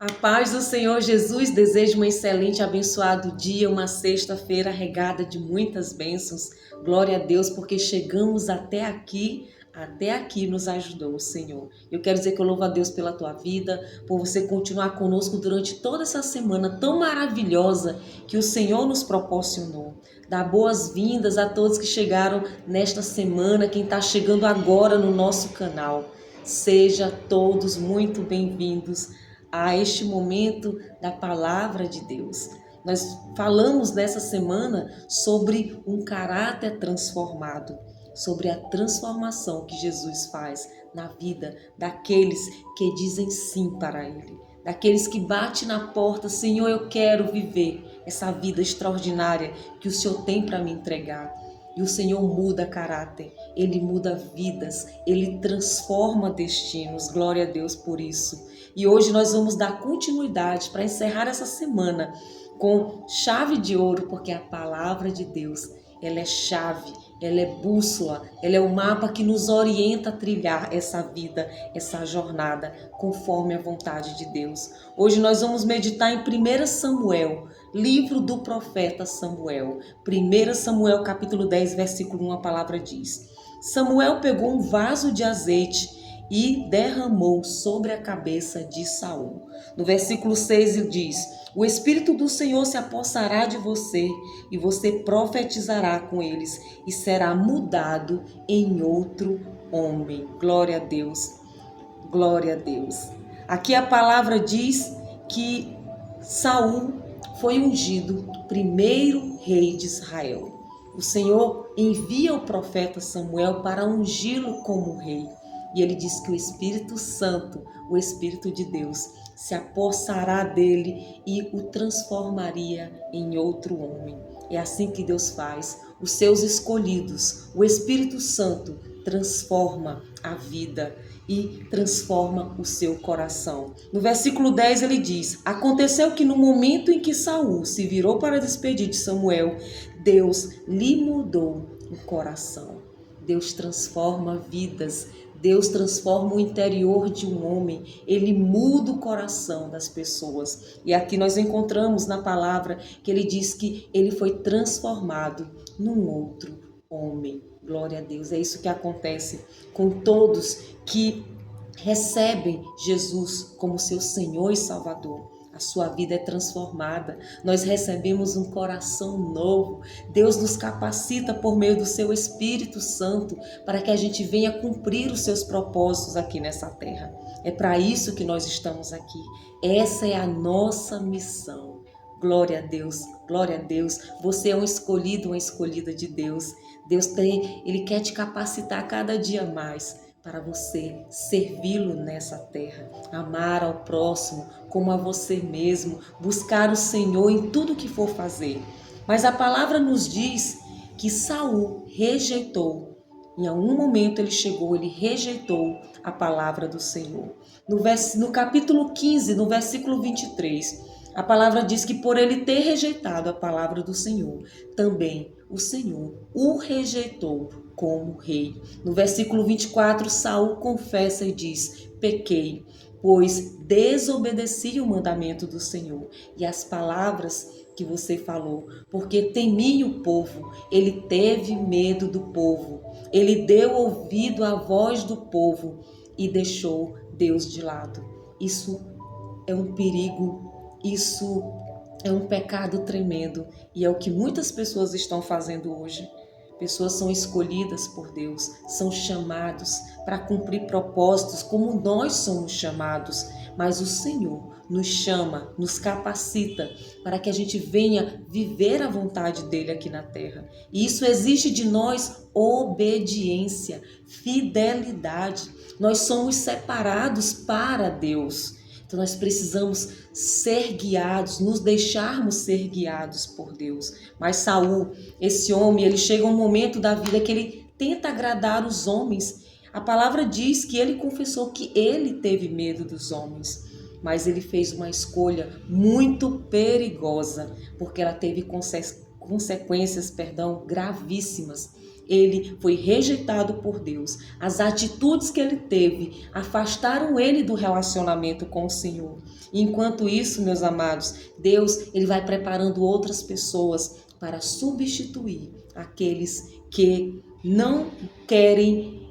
A paz do Senhor Jesus, desejo um excelente, abençoado dia, uma sexta-feira regada de muitas bênçãos. Glória a Deus, porque chegamos até aqui nos ajudou o Senhor. Eu quero dizer que eu louvo a Deus pela tua vida, por você continuar conosco durante toda essa semana tão maravilhosa que o Senhor nos proporcionou. Dá boas-vindas a todos que chegaram nesta semana, quem está chegando agora no nosso canal. Sejam todos muito bem-vindos a este momento da palavra de Deus. Nós falamos nessa semana sobre um caráter transformado, sobre a transformação que Jesus faz na vida daqueles que dizem sim para Ele, daqueles que batem na porta: Senhor, eu quero viver essa vida extraordinária que o Senhor tem para me entregar. E o Senhor muda caráter, Ele muda vidas, Ele transforma destinos. Glória a Deus por isso. E hoje nós vamos dar continuidade para encerrar essa semana com chave de ouro, porque a palavra de Deus, ela é chave, ela é bússola, ela é o mapa que nos orienta a trilhar essa vida, essa jornada, conforme a vontade de Deus. Hoje nós vamos meditar em 1 Samuel, livro do profeta Samuel. 1 Samuel capítulo 10, versículo 1, a palavra diz: Samuel pegou um vaso de azeite e derramou sobre a cabeça de Saul. No versículo 6 ele diz: O Espírito do Senhor se apossará de você, e você profetizará com eles, e será mudado em outro homem. Glória a Deus, glória a Deus. Aqui a palavra diz que Saul foi ungido primeiro rei de Israel. O Senhor envia o profeta Samuel para ungí-lo como rei. E ele diz que o Espírito Santo, o Espírito de Deus, se apossará dele e o transformaria em outro homem. É assim que Deus faz. Os seus escolhidos, o Espírito Santo, transforma a vida e transforma o seu coração. No versículo 10 ele diz: Aconteceu que no momento em que Saul se virou para despedir de Samuel, Deus lhe mudou o coração. Deus transforma vidas, Deus transforma o interior de um homem, Ele muda o coração das pessoas. E aqui nós encontramos na palavra que Ele diz que Ele foi transformado num outro homem. Glória a Deus, é isso que acontece com todos que recebem Jesus como seu Senhor e Salvador. A sua vida é transformada, nós recebemos um coração novo, Deus nos capacita por meio do seu Espírito Santo para que a gente venha cumprir os seus propósitos aqui nessa terra. É para isso que nós estamos aqui, essa é a nossa missão. Glória a Deus, glória a Deus, você é um escolhido, uma escolhida de Deus. Ele quer te capacitar cada dia mais para você servi-lo nessa terra, amar ao próximo como a você mesmo, buscar o Senhor em tudo que for fazer. Mas a palavra nos diz que Saul rejeitou. Em algum momento ele rejeitou a palavra do Senhor. No capítulo 15, no versículo 23, a palavra diz que por ele ter rejeitado a palavra do Senhor, também o Senhor o rejeitou como rei. No versículo 24, Saul confessa e diz: Pequei, pois desobedeci o mandamento do Senhor e as palavras que você falou, porque temi o povo. Ele teve medo do povo, ele deu ouvido à voz do povo e deixou Deus de lado. Isso é um perigo, isso é um pecado tremendo e é o que muitas pessoas estão fazendo hoje. Pessoas são escolhidas por Deus, são chamados para cumprir propósitos como nós somos chamados, mas o Senhor nos chama, nos capacita para que a gente venha viver a vontade dele aqui na terra. E isso exige de nós obediência, fidelidade. Nós somos separados para Deus. Então nós precisamos ser guiados, nos deixarmos ser guiados por Deus. Mas Saul, esse homem, ele chega um momento da vida que ele tenta agradar os homens. A palavra diz que ele confessou que ele teve medo dos homens, mas ele fez uma escolha muito perigosa, porque ela teve consequências, gravíssimas. ele foi rejeitado por Deus. As atitudes que ele teve afastaram ele do relacionamento com o Senhor. E enquanto isso, meus amados, Deus ele vai preparando outras pessoas para substituir aqueles que não querem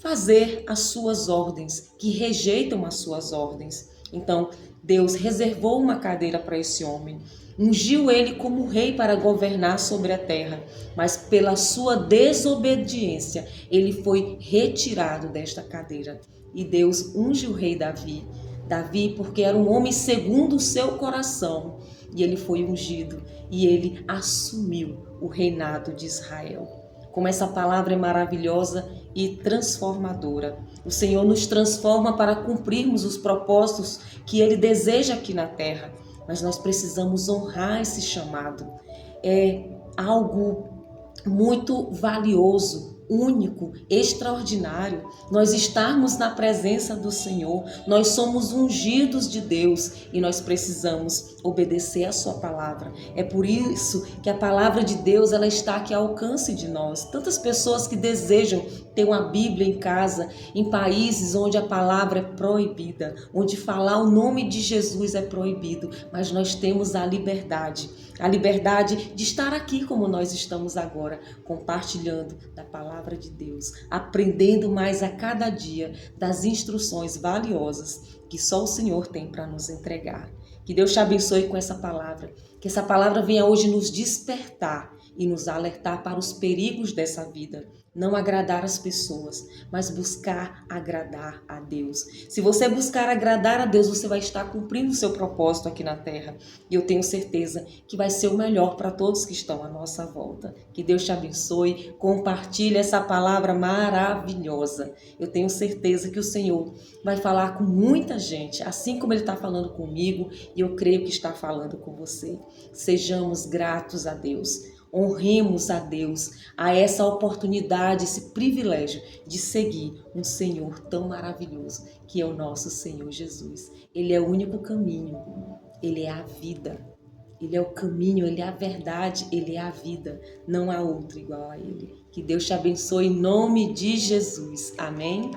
fazer as suas ordens, que rejeitam as suas ordens. Então, Deus reservou uma cadeira para esse homem, ungiu ele como rei para governar sobre a terra, mas pela sua desobediência, ele foi retirado desta cadeira. E Deus unge o rei Davi. Davi, porque era um homem segundo o seu coração, e ele foi ungido, e ele assumiu o reinado de Israel. Como essa palavra é maravilhosa e transformadora. O Senhor nos transforma para cumprirmos os propósitos que Ele deseja aqui na terra. Mas nós precisamos honrar esse chamado. É algo muito valioso, único, extraordinário, nós estarmos na presença do Senhor. Nós somos ungidos de Deus e nós precisamos obedecer a sua palavra. É por isso que a palavra de Deus ela está aqui ao alcance de nós. Tantas pessoas que desejam ter uma Bíblia em casa, em países onde a palavra é proibida, onde falar o nome de Jesus é proibido, mas nós temos a liberdade de estar aqui como nós estamos agora, compartilhando da palavra de Deus, aprendendo mais a cada dia das instruções valiosas que só o Senhor tem para nos entregar. Que Deus te abençoe com essa palavra, que essa palavra venha hoje nos despertar e nos alertar para os perigos dessa vida. Não agradar as pessoas, mas buscar agradar a Deus. Se você buscar agradar a Deus, você vai estar cumprindo o seu propósito aqui na terra. E eu tenho certeza que vai ser o melhor para todos que estão à nossa volta. Que Deus te abençoe, compartilhe essa palavra maravilhosa. Eu tenho certeza que o Senhor vai falar com muita gente, assim como Ele está falando comigo, e eu creio que está falando com você. Sejamos gratos a Deus. Honremos a Deus, a essa oportunidade, esse privilégio de seguir um Senhor tão maravilhoso que é o nosso Senhor Jesus. Ele é o único caminho, Ele é a vida, Ele é o caminho, Ele é a verdade, Ele é a vida. Não há outro igual a Ele. Que Deus te abençoe em nome de Jesus. Amém?